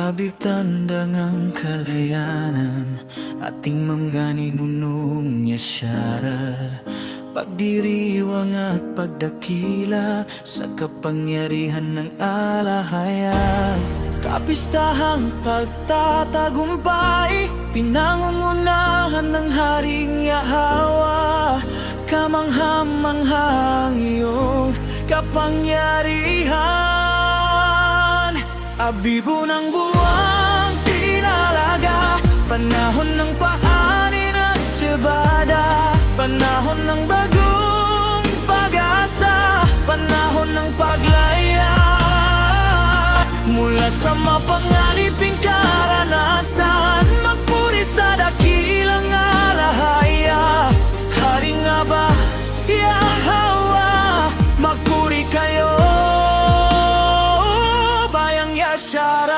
Abib tanda ng kalayanan, ating mamgani nunong niya syaral. Pagdiriwang at pagdakila sa kapangyarihan ng alahayan. Kapistahang pagtatagumpay, pinangungunahan ng Haring Yahawa. Kamangha-manghang iyong kapangyarihan. Abibo ng buwang pinalaga, panahon ng paanin at tsibada, panahon ng bagong pag-asa, panahon ng paglaya. Mula sa mapangaliping karanasan, magpuri sa dakilang alahaya. Haring Aba, Yahawa, magpuri kayo, bayang Yasharal.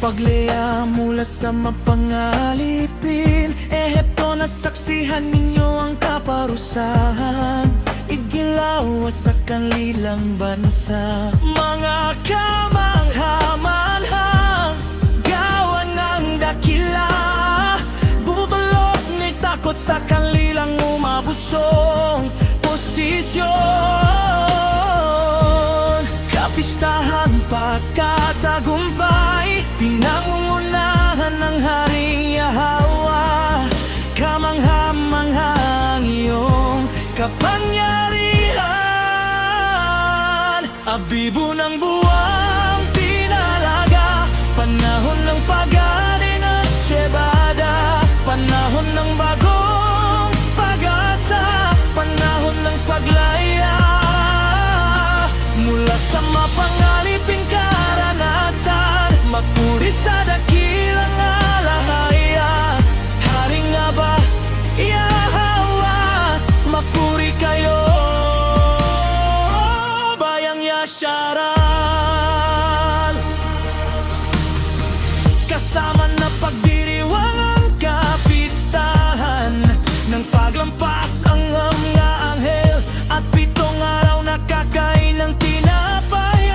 Paglaya mula sa mapangalipin, Ehipto nasaksihan ninyo ang kaparusahan. Igilaw sa kanilang bansa, mga kamangha-manghang gawan ng dakila. Bubulok ni takot sa kanilang umabusong posisyon. Kapistahan pagkatagumpay, pinangungunahan ng Haring Yahawa. Kamangha-manghang iyong kapangyarihan. Abibo ng buwang pinalaga, panahon ng pag-aning at tsibada, panahon ng bagong pag-asa, panahon ng paglaya. Mula sa mapangaliping karanasan, magpuri sa dakilang alahaya. Haring Aba, Yahawa, magpuri kayo, bayang Yasharal. Kasama na pagdiriwang ang kapistahan ng paglampas ang mga anghel at 7 araw nakakain ng tinapay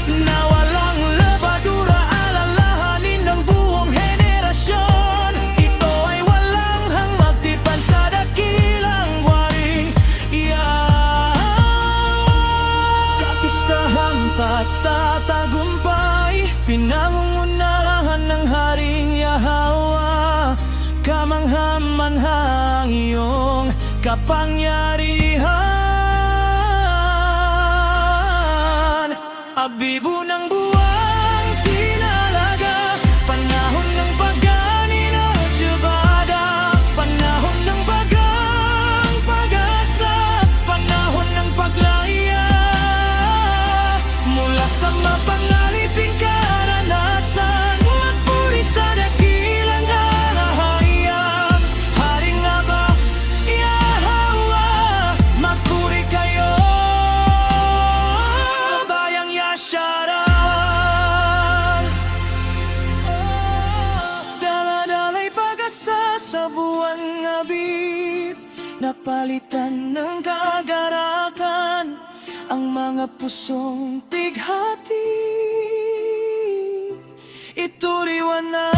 na walang lebadura, alalahanin ng buong henerasyon. Ito ay walang hangmagtipan sa dakilang Haring Yahawa. Kapistahang pagtatagumpay, pinangungunahan ng Haring Yahawa. Kamangha-manghang iyong kapangyarihan. Abibo ng buwang tinalaga, panahon ng pag-anin at tsibada, panahon ng bagang pag-asa, panahon ng paglaya. Mula sa mapangaliping karanasan, magpuri sa dakilang alahaya. Haring Aba, Yahawa, magpuri kayo, bayang Yasharal. Dala-dala'y pag-asa sa buwang Abib, napalitan ng kagarakan ang mga pusong pighati. Ituriwan na